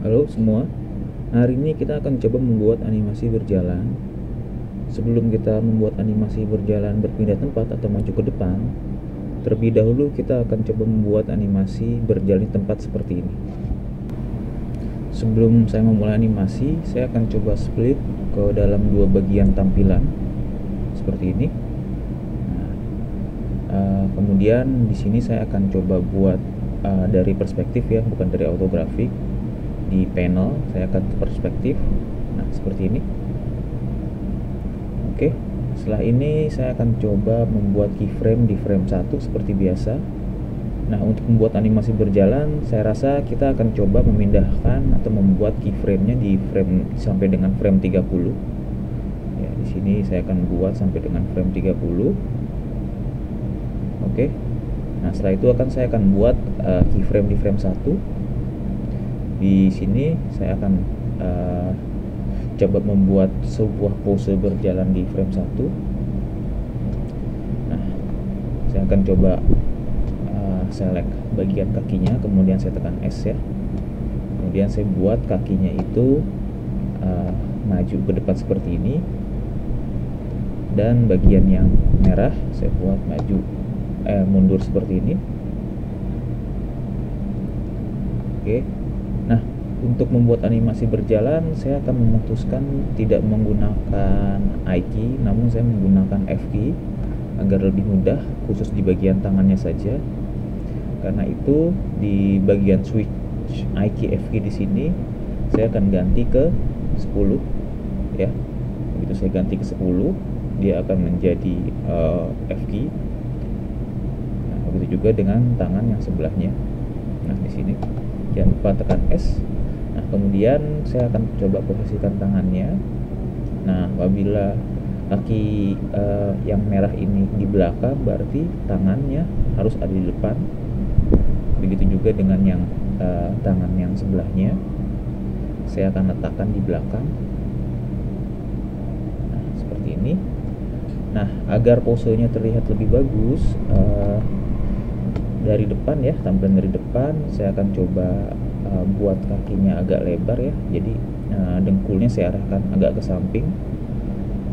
Halo semua, hari ini kita akan coba membuat animasi berjalan. Sebelum kita membuat animasi berjalan berpindah tempat atau maju ke depan, terlebih dahulu kita akan coba membuat animasi berjalan di tempat seperti ini. Sebelum saya memulai animasi, saya akan coba split ke dalam dua bagian tampilan seperti ini. Kemudian di sini saya akan coba buat dari perspektif ya, bukan dari autografik. Di panel saya akan perspektif, nah seperti ini. Oke, setelah ini saya akan coba membuat keyframe di frame 1 seperti biasa. Nah, untuk membuat animasi berjalan, saya rasa kita akan coba memindahkan atau membuat keyframe-nya di frame sampai dengan frame 30. Ya, di sini saya akan buat sampai dengan frame 30. Oke. Nah, setelah itu saya akan buat keyframe di frame 1. Di sini saya akan coba membuat sebuah pose berjalan di frame 1. Nah, saya akan coba select bagian kakinya, kemudian saya tekan S ya. Kemudian saya buat kakinya itu maju ke depan seperti ini, dan bagian yang merah saya buat mundur seperti ini. Oke. Nah, untuk membuat animasi berjalan, saya akan memutuskan tidak menggunakan I key, namun saya menggunakan F key agar lebih mudah, khusus di bagian tangannya saja. Karena itu di bagian switch I key F key di sini saya akan ganti ke 10 ya. Begitu saya ganti ke 10, dia akan menjadi F key. Nah, begitu juga dengan tangan yang sebelahnya. Nah, di sini jangan lupa tekan S. Nah, kemudian saya akan coba posisikan tangannya. Nah, apabila kaki yang merah ini di belakang, berarti tangannya harus ada di depan. Begitu juga dengan yang tangan yang sebelahnya, saya akan letakkan di belakang. Nah, seperti ini. Nah, agar posenya terlihat lebih bagus dari depan ya, tampilan dari depan, saya akan coba buat kakinya agak lebar ya. Jadi dengkulnya saya arahkan agak ke samping,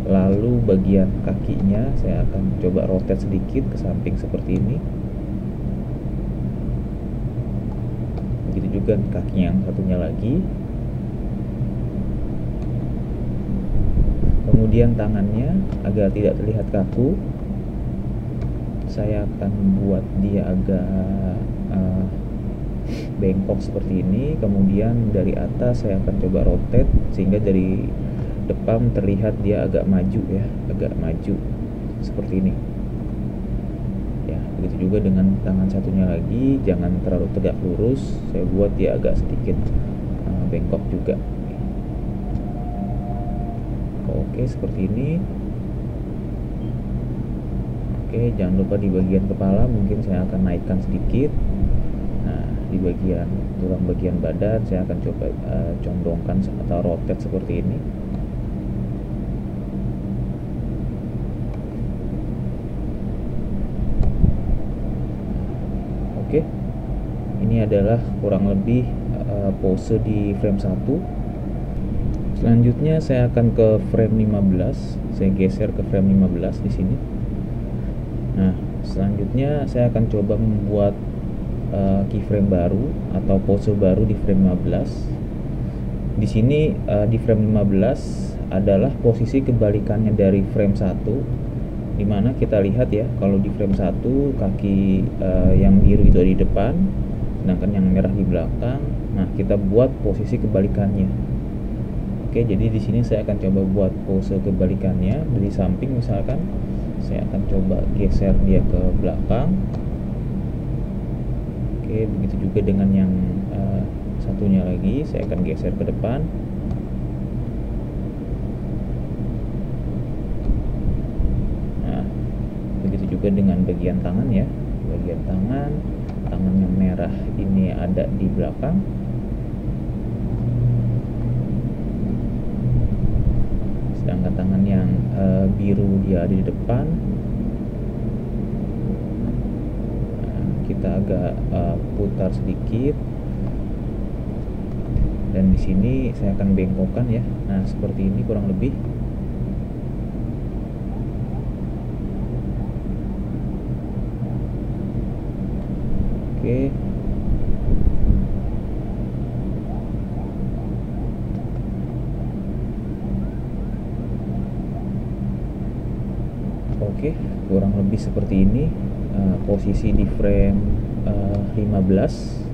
lalu bagian kakinya saya akan coba rotate sedikit ke samping seperti ini. Begitu juga kaki yang satunya lagi. Kemudian tangannya agar tidak terlihat kaku, saya akan buat dia agak bengkok seperti ini. Kemudian dari atas saya akan coba rotate sehingga dari depan terlihat dia agak maju ya, agak maju seperti ini ya. Begitu juga dengan tangan satunya lagi, jangan terlalu tegak lurus, saya buat dia agak sedikit bengkok juga. Oke, seperti ini. Oke, jangan lupa di bagian kepala mungkin saya akan naikkan sedikit. Nah, di bagian tulang bagian badan saya akan coba condongkan atau rotate seperti ini. Oke, ini adalah kurang lebih pose di frame 1. Selanjutnya saya akan ke frame 15. Saya geser ke frame 15 di sini. Nah, selanjutnya saya akan coba membuat keyframe baru atau pose baru di frame 15. Di sini di frame 15 adalah posisi kebalikannya dari frame 1, dimana kita lihat ya, kalau di frame 1 kaki yang biru itu di depan, sedangkan yang merah di belakang. Nah, kita buat posisi kebalikannya. Oke, jadi di sini saya akan coba buat pose kebalikannya dari samping. Misalkan saya akan coba geser dia ke belakang. Oke, begitu juga dengan yang satunya lagi, saya akan geser ke depan. Nah, begitu juga dengan bagian tangan ya. Bagian tangan yang merah ini ada di belakang. Sedangkan tangan yang biru dia ada di depan. Nah, kita agak putar sedikit dan di sini saya akan bengkokkan ya. Nah, seperti ini kurang lebih. Oke. Oke, kurang lebih seperti ini. Posisi di frame 15.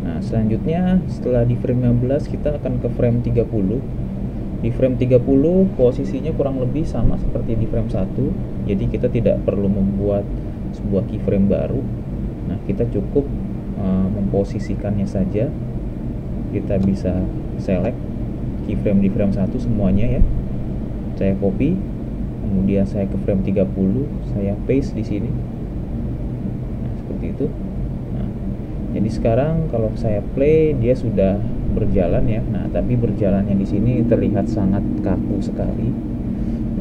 Nah, selanjutnya setelah di frame 15 kita akan ke frame 30. Di frame 30 posisinya kurang lebih sama seperti di frame 1. Jadi kita tidak perlu membuat sebuah keyframe baru. Nah, kita cukup memposisikannya saja. Kita bisa select keyframe di frame 1 semuanya ya. Saya copy, kemudian saya ke frame 30, saya paste di sini. Nah, seperti itu. Nah, jadi sekarang kalau saya play dia sudah berjalan ya. Nah, tapi berjalannya di sini terlihat sangat kaku sekali.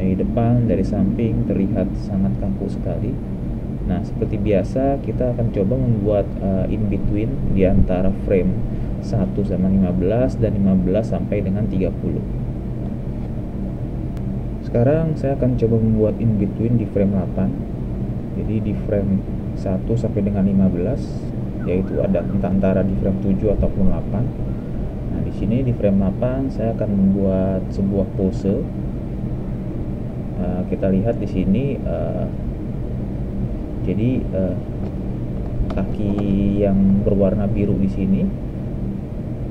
Dari depan, dari samping terlihat sangat kaku sekali. Nah, seperti biasa kita akan coba membuat in between di antara frame 1 sama 15 dan 15 sampai dengan 30. Sekarang saya akan coba membuat in between di frame 8. Jadi di frame 1 sampai dengan 15, yaitu ada antara di frame 7 ataupun 8. Nah, di sini di frame 8 saya akan membuat sebuah pose. Kita lihat di sini jadi kaki yang berwarna biru di sini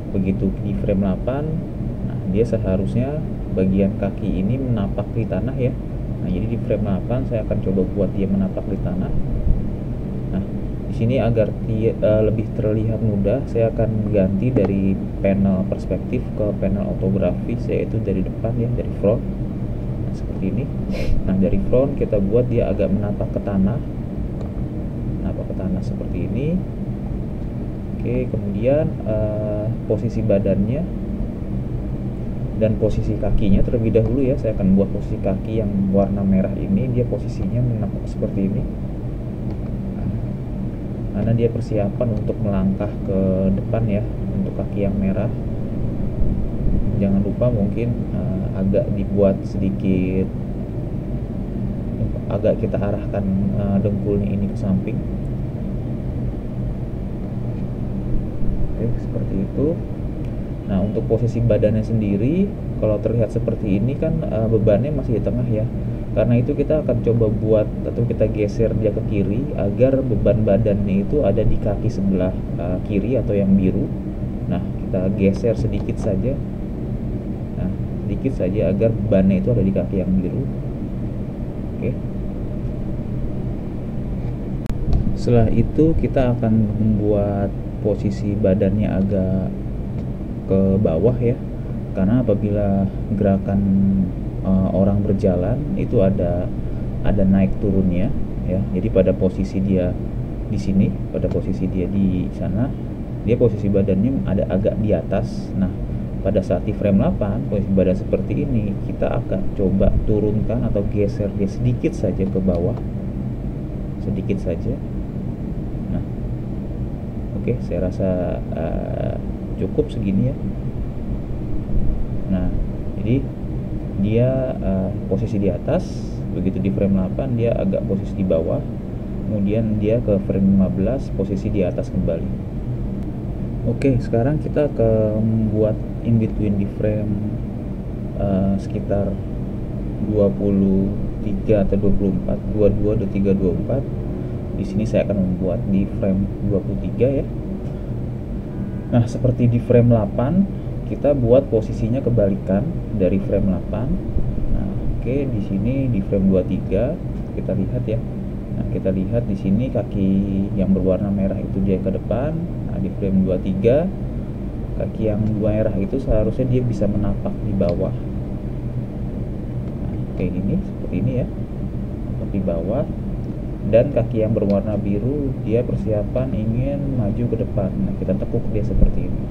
begitu di frame 8, nah dia seharusnya bagian kaki ini menapak di tanah ya. Nah, jadi di frame 8 saya akan coba buat dia menapak di tanah. Nah, di sini agar dia lebih terlihat mudah, saya akan ganti dari panel perspektif ke panel ortografis, yaitu dari depan ya, dari front. Nah, seperti ini. Nah, dari front kita buat dia agak menapak ke tanah. Menapak ke tanah seperti ini. Oke, kemudian posisi badannya dan posisi kakinya terlebih dahulu ya. Saya akan buat posisi kaki yang warna merah ini, dia posisinya menapak seperti ini karena dia persiapan untuk melangkah ke depan ya, untuk kaki yang merah. Jangan lupa mungkin agak dibuat sedikit, agak kita arahkan dengkulnya ini ke samping. Oke, seperti itu. Nah, untuk posisi badannya sendiri, kalau terlihat seperti ini kan bebannya masih di tengah ya. Karena itu kita akan coba buat atau kita geser dia ke kiri agar beban badannya itu ada di kaki sebelah kiri atau yang biru. Nah, kita geser sedikit saja. Nah, sedikit saja agar bebannya itu ada di kaki yang biru. Oke. Setelah itu kita akan membuat posisi badannya agak ke bawah ya, karena apabila gerakan orang berjalan itu ada naik turunnya ya. Jadi pada posisi dia di sini, pada posisi dia di sana, dia posisi badannya ada agak di atas. Nah, pada saat di frame 8 posisi badan seperti ini, kita akan coba turunkan atau geser dia sedikit saja ke bawah, sedikit saja. Nah, oke, saya rasa cukup segini ya. Nah, jadi dia posisi di atas, begitu di frame 8 dia agak posisi di bawah, kemudian dia ke frame 15 posisi di atas kembali. Oke, sekarang kita ke membuat in between di frame sekitar 23 atau 24, 22, 23, 24. Di sini saya akan membuat di frame 23 ya. Nah, seperti di frame 8 kita buat posisinya kebalikan dari frame 8. Nah, oke, di sini di frame 23 kita lihat ya. Nah, kita lihat di sini kaki yang berwarna merah itu dia ke depan. Nah, di frame 23 kaki yang merah itu seharusnya dia bisa menapak di bawah. Nah, kayak gini, seperti ini ya. Napak di bawah. Dan kaki yang berwarna biru dia persiapan ingin maju ke depan. Nah, kita tekuk dia seperti ini.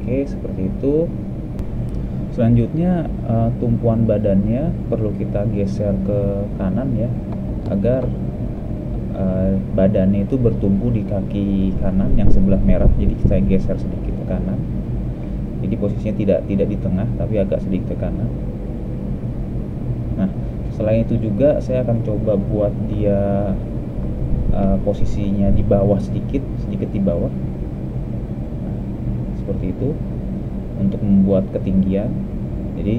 Oke, seperti itu. Selanjutnya tumpuan badannya perlu kita geser ke kanan ya, agar badannya itu bertumpu di kaki kanan yang sebelah merah, jadi saya geser sedikit ke kanan. Jadi posisinya tidak di tengah tapi agak sedikit ke kanan. Nah, selain itu juga saya akan coba buat dia posisinya di bawah sedikit di bawah. Nah, seperti itu untuk membuat ketinggian. Jadi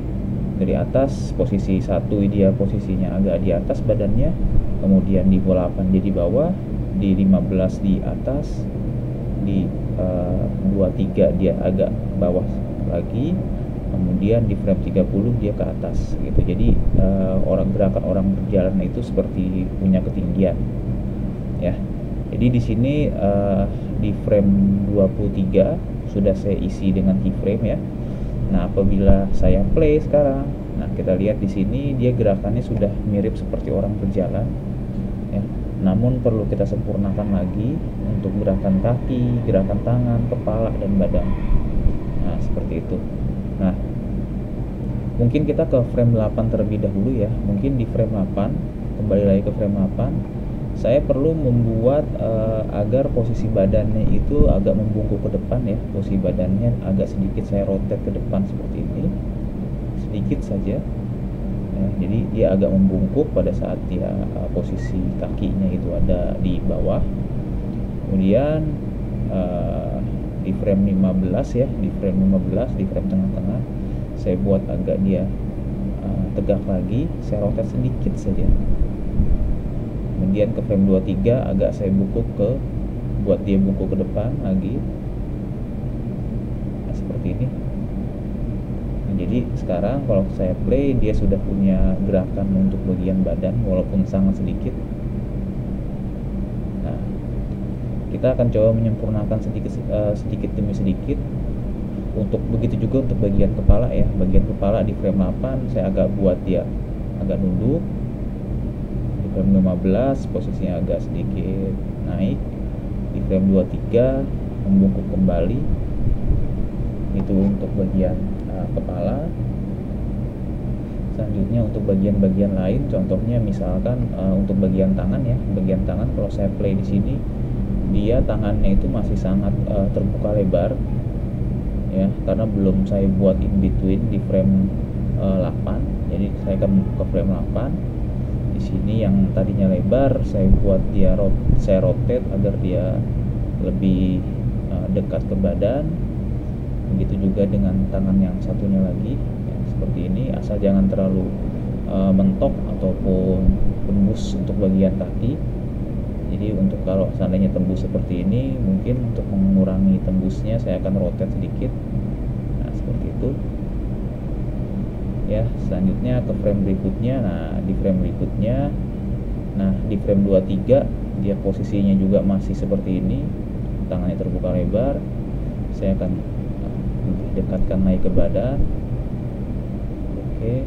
dari atas posisi 1 dia posisinya agak di atas badannya, kemudian di 8 dia di bawah, di 15 di atas, di 23 dia agak bawah lagi, kemudian di frame 30 dia ke atas gitu. Jadi gerakan orang berjalan itu seperti punya ketinggian ya. Jadi di sini di frame 23 sudah saya isi dengan keyframe ya. Nah, apabila saya play sekarang, nah kita lihat di sini dia gerakannya sudah mirip seperti orang berjalan ya. Namun perlu kita sempurnakan lagi untuk gerakan kaki, gerakan tangan, kepala dan badan. Nah, seperti itu. Nah, mungkin kita ke frame 8 terlebih dahulu ya. Mungkin di frame 8, kembali lagi ke frame 8, saya perlu membuat agar posisi badannya itu agak membungkuk ke depan ya. Posisi badannya agak sedikit saya rotate ke depan seperti ini, sedikit saja ya. Jadi dia agak membungkuk pada saat dia posisi kakinya itu ada di bawah. Kemudian di frame 15 ya, di frame 15 di frame tengah-tengah saya buat agak dia tegak lagi, saya rotate sedikit saja. Kemudian ke frame 23 agak saya buat dia bungkuk ke depan lagi. Nah, seperti ini. Nah, jadi sekarang kalau saya play dia sudah punya gerakan untuk bagian badan walaupun sangat sedikit. Nah, kita akan coba menyempurnakan sedikit demi sedikit. Untuk begitu juga untuk bagian kepala ya. Bagian kepala di frame 8 saya agak buat dia agak nunduk. Frame 15 posisinya agak sedikit naik, di frame 23 membungkuk kembali. Itu untuk bagian kepala. Selanjutnya untuk bagian-bagian lain, contohnya misalkan untuk bagian tangan ya. Bagian tangan kalau saya play di sini dia tangannya itu masih sangat terbuka lebar ya, karena belum saya buat in between di frame 8. Jadi saya akan ke frame 8. Di sini yang tadinya lebar saya buat dia saya rotate agar dia lebih dekat ke badan. Begitu juga dengan tangan yang satunya lagi ya, seperti ini, asal jangan terlalu mentok ataupun tembus untuk bagian kaki. Jadi untuk kalau seandainya tembus seperti ini, mungkin untuk mengurangi tembusnya saya akan rotate sedikit. Nah, seperti itu ya. Selanjutnya ke frame berikutnya. Nah, di frame berikutnya, nah di frame 23 dia posisinya juga masih seperti ini, tangannya terbuka lebar. Saya akan lebih dekatkan naik ke badan. Oke.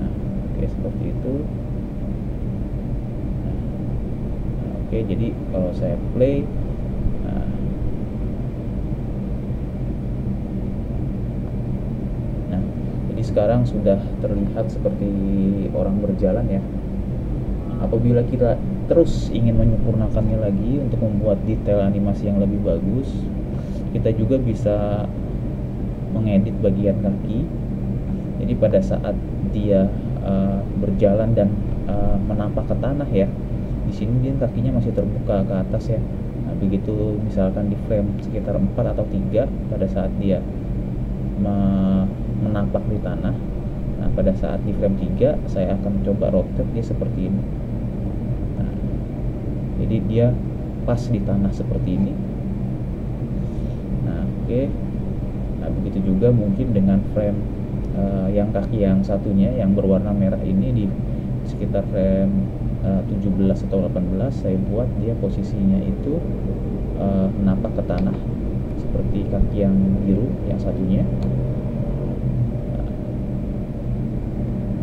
Nah, oke seperti itu. Nah, oke, jadi kalau saya play, sekarang sudah terlihat seperti orang berjalan ya. Apabila kita terus ingin menyempurnakannya lagi untuk membuat detail animasi yang lebih bagus, kita juga bisa mengedit bagian kaki. Jadi pada saat dia berjalan dan menampak ke tanah ya, di sini dia kakinya masih terbuka ke atas ya. Nah, begitu misalkan di frame sekitar 4 atau 3 pada saat dia menampak di tanah. Nah, pada saat di frame 3 saya akan coba rotate dia seperti ini. Nah, jadi dia pas di tanah seperti ini. Nah, oke. Nah, begitu juga mungkin dengan frame yang kaki yang satunya yang berwarna merah ini di sekitar frame 17 atau 18 saya buat dia posisinya itu menampak ke tanah seperti kaki yang biru yang satunya.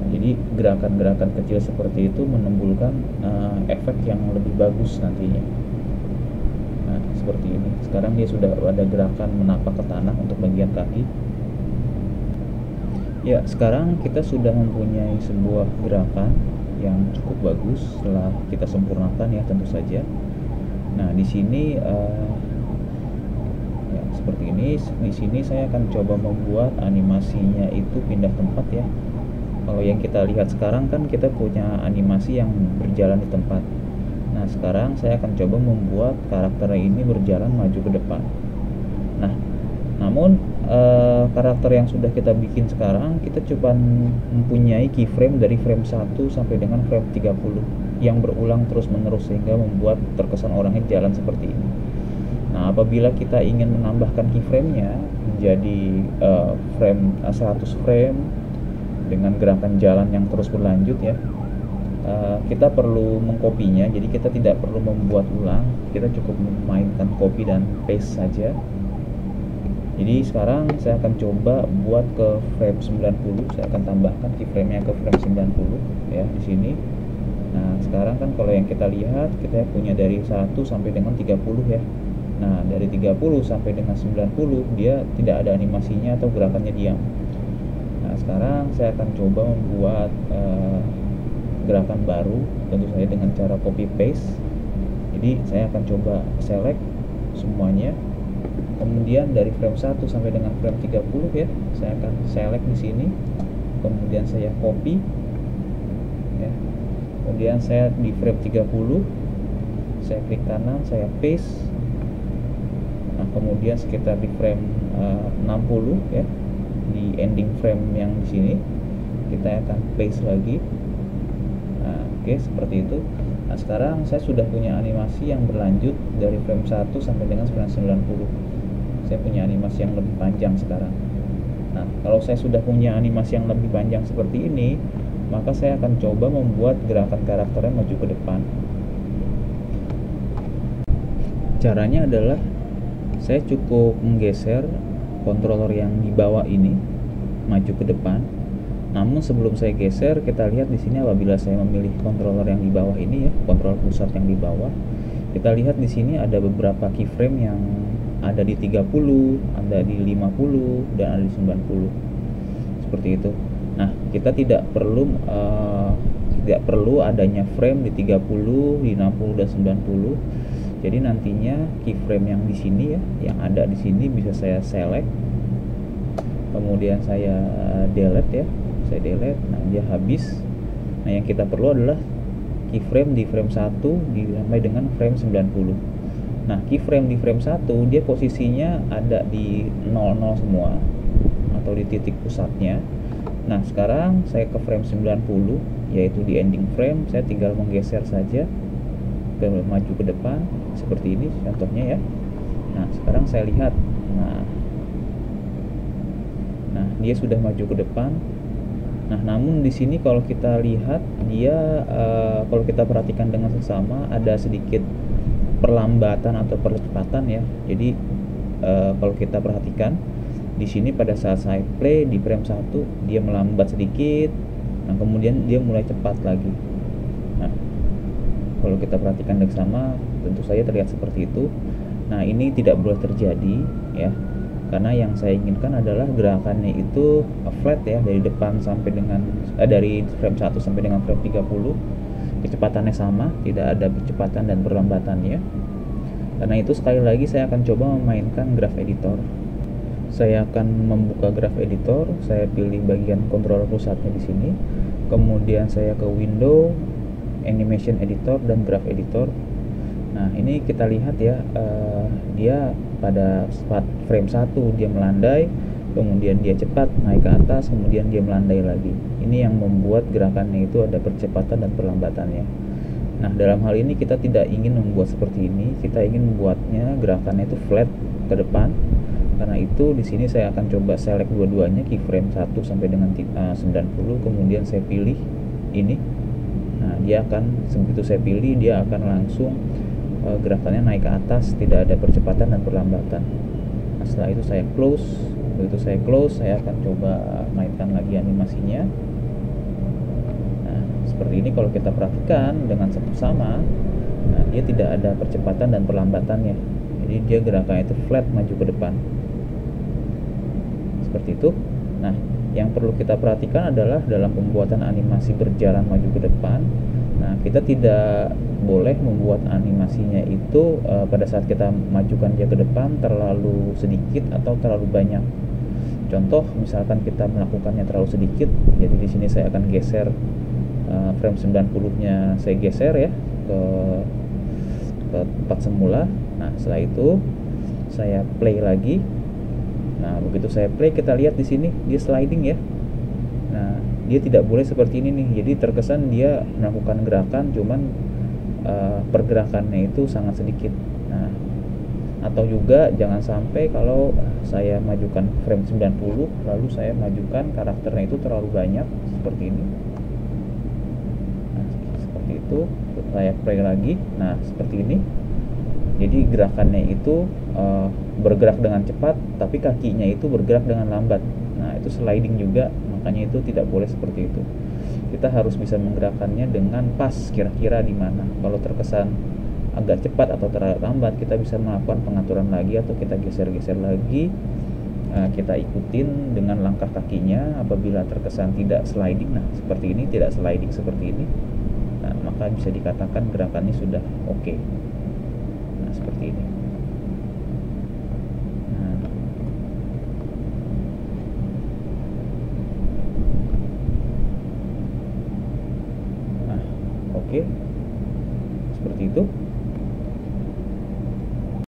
Jadi gerakan-gerakan kecil seperti itu menimbulkan efek yang lebih bagus nantinya. Nah, seperti ini. Sekarang dia sudah ada gerakan menapak ke tanah untuk bagian kaki. Ya, sekarang kita sudah mempunyai sebuah gerakan yang cukup bagus setelah kita sempurnakan ya tentu saja. Nah di sini ya seperti ini. Di sini saya akan coba membuat animasinya itu pindah tempat ya. Kalau yang kita lihat sekarang kan kita punya animasi yang berjalan di tempat. Nah sekarang saya akan coba membuat karakter ini berjalan maju ke depan. Nah namun karakter yang sudah kita bikin sekarang, kita coba mempunyai keyframe dari frame 1 sampai dengan frame 30 yang berulang terus menerus sehingga membuat terkesan orangnya jalan seperti ini. Nah apabila kita ingin menambahkan keyframe-nya menjadi frame 100 frame dengan gerakan jalan yang terus berlanjut ya, kita perlu mengkopinya. Jadi kita tidak perlu membuat ulang, kita cukup memainkan copy dan paste saja. Jadi sekarang saya akan coba buat ke frame 90. Saya akan tambahkan keyframe-nya ke frame 90 ya di sini. Nah sekarang kan kalau yang kita lihat, kita punya dari 1 sampai dengan 30 ya. Nah dari 30 sampai dengan 90 dia tidak ada animasinya atau gerakannya diam. Nah sekarang saya akan coba membuat gerakan baru, tentu saja dengan cara copy paste. Jadi saya akan coba select semuanya, kemudian dari frame 1 sampai dengan frame 30 ya, saya akan select di sini, kemudian saya copy ya. Kemudian saya di frame 30 saya klik kanan, saya paste. Nah kemudian sekitar di frame 60 ya, di ending frame yang di sini kita akan paste lagi. Nah, oke, seperti itu. Nah sekarang saya sudah punya animasi yang berlanjut dari frame 1 sampai dengan frame 90. Saya punya animasi yang lebih panjang sekarang. Nah kalau saya sudah punya animasi yang lebih panjang seperti ini, maka saya akan coba membuat gerakan karakternya maju ke depan. Caranya adalah saya cukup menggeser controller yang di bawah ini maju ke depan. Namun sebelum saya geser, kita lihat di sini apabila saya memilih controller yang di bawah ini ya, controller pusat yang di bawah, kita lihat di sini ada beberapa keyframe yang ada di 30, ada di 50, dan ada di 90. Seperti itu. Nah, kita tidak perlu adanya frame di 30, di 60 dan 90. Jadi nantinya keyframe yang di sini ya, yang ada di sini bisa saya select. Kemudian saya delete ya. Saya delete, nah dia habis. Nah yang kita perlu adalah keyframe di frame 1 sampai dengan frame 90. Nah keyframe di frame 1 dia posisinya ada di 00 semua atau di titik pusatnya. Nah sekarang saya ke frame 90, yaitu di ending frame. Saya tinggal menggeser saja ke maju ke depan seperti ini contohnya ya. Nah sekarang saya lihat, nah dia sudah maju ke depan. Nah, namun di sini kalau kita lihat dia kalau kita perhatikan dengan seksama ada sedikit perlambatan atau percepatan ya. Jadi kalau kita perhatikan di sini pada saat saya play di frame 1 dia melambat sedikit. Nah, kemudian dia mulai cepat lagi. Nah, kalau kita perhatikan seksama tentu saja terlihat seperti itu. Nah, ini tidak boleh terjadi ya. Karena yang saya inginkan adalah gerakannya itu flat ya, dari depan sampai dengan dari frame 1 sampai dengan frame 30 kecepatannya sama, tidak ada percepatan dan perlambatannya. Karena itu sekali lagi saya akan coba memainkan graph editor. Saya akan membuka graph editor, saya pilih bagian controller pusatnya di sini. Kemudian saya ke window, animation editor dan graph editor. Nah, ini kita lihat ya, dia pada frame 1 dia melandai, kemudian dia cepat naik ke atas, kemudian dia melandai lagi. Ini yang membuat gerakannya itu ada percepatan dan perlambatannya. Nah, dalam hal ini kita tidak ingin membuat seperti ini, kita ingin membuatnya gerakannya itu flat ke depan. Karena itu di sini saya akan coba select dua-duanya, keyframe 1 sampai dengan 90, kemudian saya pilih ini. Nah, dia akan begitu saya pilih dia akan langsung gerakannya naik ke atas, tidak ada percepatan dan perlambatan. Nah, setelah itu saya close. Begitu saya close, saya akan coba mainkan lagi animasinya. Nah, seperti ini kalau kita perhatikan dengan sama, nah dia tidak ada percepatan dan perlambatannya. Jadi dia gerakannya itu flat maju ke depan. Seperti itu. Nah, yang perlu kita perhatikan adalah dalam pembuatan animasi berjalan maju ke depan. Nah, kita tidak boleh membuat animasinya itu pada saat kita majukan dia ke depan terlalu sedikit atau terlalu banyak. Contoh, misalkan kita melakukannya terlalu sedikit, jadi di sini saya akan geser frame 90-nya, saya geser ya ke tempat semula. Nah, setelah itu saya play lagi. Nah, begitu saya play, kita lihat di sini dia sliding ya. Nah, dia tidak boleh seperti ini nih. Jadi terkesan dia melakukan gerakan, cuman pergerakannya itu sangat sedikit. Nah, atau juga jangan sampai kalau saya majukan frame 90 lalu saya majukan karakternya itu terlalu banyak seperti ini. Nah, seperti itu. Saya play lagi. Nah, seperti ini. Jadi gerakannya itu bergerak dengan cepat, tapi kakinya itu bergerak dengan lambat. Nah, itu sliding juga, makanya itu tidak boleh seperti itu. Kita harus bisa menggerakkannya dengan pas, kira-kira di mana. Kalau terkesan agak cepat atau terlalu lambat, kita bisa melakukan pengaturan lagi atau kita geser-geser lagi. Kita ikutin dengan langkah kakinya. Apabila terkesan tidak sliding, nah seperti ini, tidak sliding seperti ini, nah maka bisa dikatakan gerakannya sudah oke. Nah, seperti ini. Nah, oke. Seperti itu.